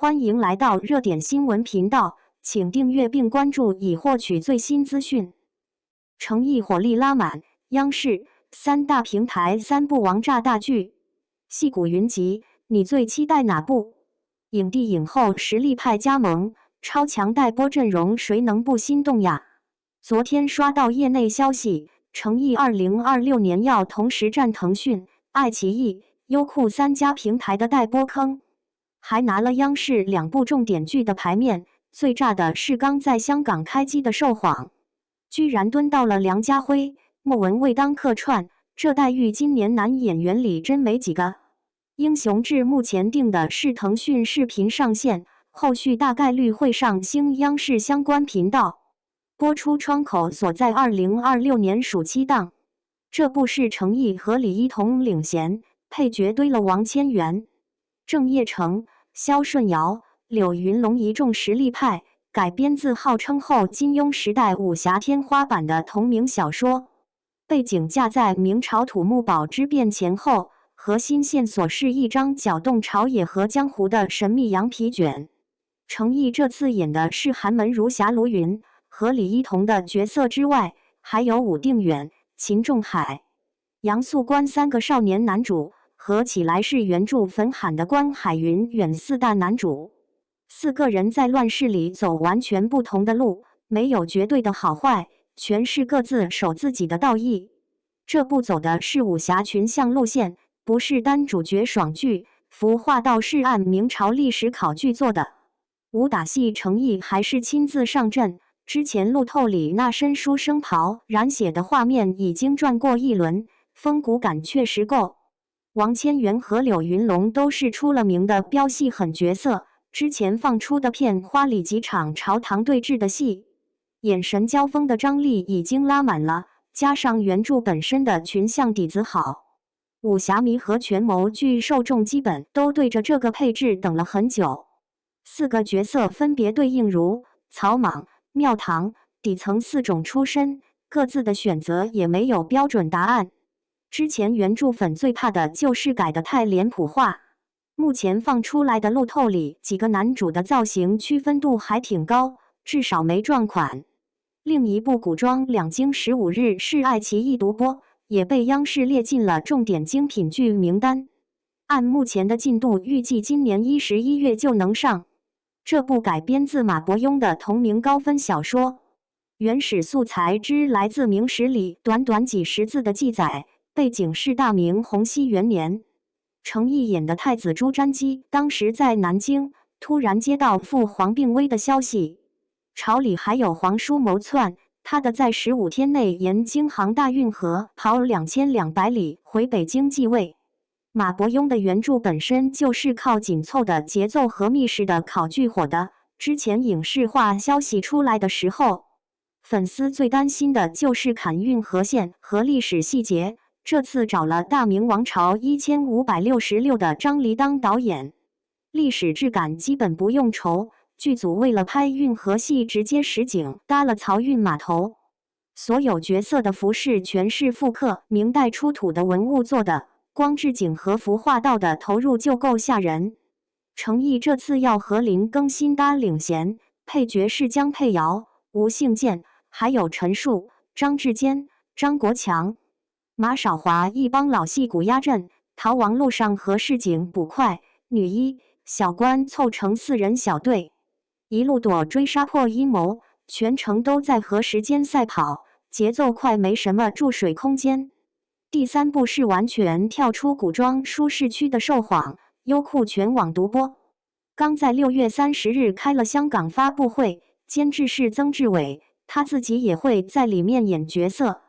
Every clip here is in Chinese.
欢迎来到热点新闻频道，请订阅并关注以获取最新资讯。诚意火力拉满，央视3大平台3部王炸大剧，戏骨云集，你最期待哪部？影帝影后实力派加盟，超强待播阵容，谁能不心动呀？昨天刷到业内消息，诚意2026年要同时占腾讯、爱奇艺、优酷3家平台的待播坑，还拿了央视2部重点剧的牌面。最炸的是刚在香港开机的《兽谎》，居然蹲到了梁家辉、莫文蔚当客串，这待遇今年男演员里真没几个。英雄志目前定的是腾讯视频上线，后续大概率会上星央视相关频道，播出窗口所在2026年暑期档。这部是诚意和李一桐领衔，配角堆了王千源、郑业成、萧舜尧、柳云龙一众实力派，改编自号称后金庸时代武侠天花板的同名小说，背景架在明朝土木堡之变前后，核心线索是一张搅动朝野和江湖的神秘羊皮卷。诚意这次演的是寒门儒侠卢云，和李一桐的角色之外，还有武定远、秦仲海、杨素官3个少年男主，合起来是原著焚喊的关海云远4大男主。4个人在乱世里走完全不同的路，没有绝对的好坏，全是各自守自己的道义。这部走的是武侠群像路线，不是单主角爽剧，服化道是按明朝历史考据做的。武打戏诚意还是亲自上阵，之前路透里那身书生袍染血的画面已经转过一轮，风骨感确实够。王千源和柳云龙都是出了名的飙戏狠角色，之前放出的片花里几场朝堂对峙的戏，眼神交锋的张力已经拉满了，加上原著本身的群像底子好，武侠迷和权谋剧受众基本都对着这个配置等了很久。4个角色分别对应如草莽、庙堂、底层4种出身，各自的选择也没有标准答案。之前原著粉最怕的就是改得太脸谱化，目前放出来的路透里几个男主的造型区分度还挺高，至少没撞款。另一部古装2经15日是爱奇艺独播，也被央视列进了重点精品剧名单。按目前的进度，预计今年11月就能上。这部改编自马伯庸的同名高分小说，原始素材之来自明史里短短几十字的记载，背景是大明洪熙元年。诚意演的太子朱瞻基当时在南京，突然接到父皇病危的消息，朝里还有皇叔谋篡，他的在15天内沿京杭大运河跑2200里回北京继位。马伯庸的原著本身就是靠紧凑的节奏和密实的考据火的，之前影视化消息出来的时候，粉丝最担心的就是砍运河线和历史细节，这次找了大明王朝1566的张黎当导演，历史质感基本不用愁。剧组为了拍运河戏，直接实景搭了漕运码头，所有角色的服饰全是复刻明代出土的文物做的，光置景和服化道的投入就够吓人。诚意这次要和林更新搭领衔，配角是江佩瑶、吴信健，还有陈数、张志坚、张国强、马少华一帮老戏骨压阵，逃亡路上和市井捕快、女一、小官凑成4人小队，一路躲追杀破阴谋，全程都在和时间赛跑，节奏快，没什么注水空间。第3部是完全跳出古装舒适区的《兽谎》，优酷全网独播，刚在6月30日开了香港发布会，监制是曾志伟，他自己也会在里面演角色。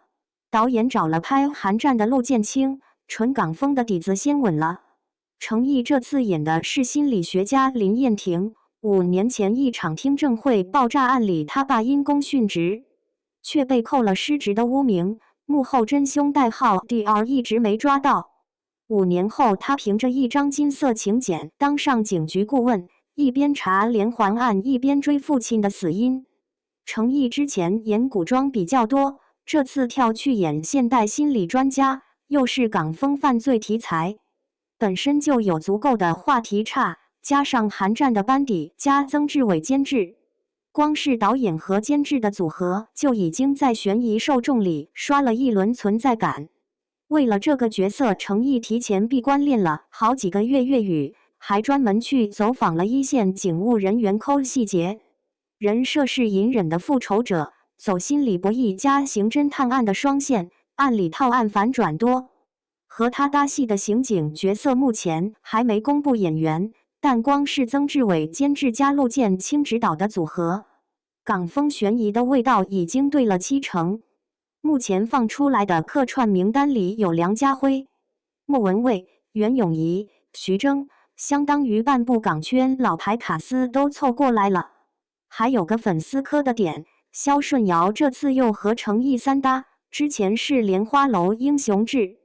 导演找了拍寒战的陆建清，纯港风的底子先稳了。诚意这次演的是心理学家林燕婷，5年前一场听证会爆炸案里，他爸因公殉职，却被扣了失职的污名，幕后真凶代号 DR 一直没抓到。5年后，他凭着一张金色请柬当上警局顾问，一边查连环案，一边追父亲的死因。诚意之前演古装比较多，这次跳去演现代心理专家，又是港风犯罪题材，本身就有足够的话题差，加上韩战的班底加曾志伟监制，光是导演和监制的组合就已经在悬疑受众里刷了一轮存在感。为了这个角色，程毅提前闭关练了好几个月粤语，还专门去走访了一线警务人员抠细节。人设是隐忍的复仇者，走心理博弈加刑侦探案的双线，案里套案反转多。和他搭戏的刑警角色目前还没公布演员，但光是曾志伟监制加陆建清执导的组合，港风悬疑的味道已经对了70%。目前放出来的客串名单里有梁家辉、莫文蔚、袁咏仪、徐峥，相当于半部港圈老牌卡司都凑过来了。还有个粉丝磕的点，肖顺尧这次又和程毅三搭，之前是莲花楼英雄志，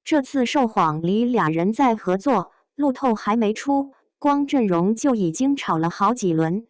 这次受谎里俩人在合作，路透还没出，光阵容就已经炒了好几轮。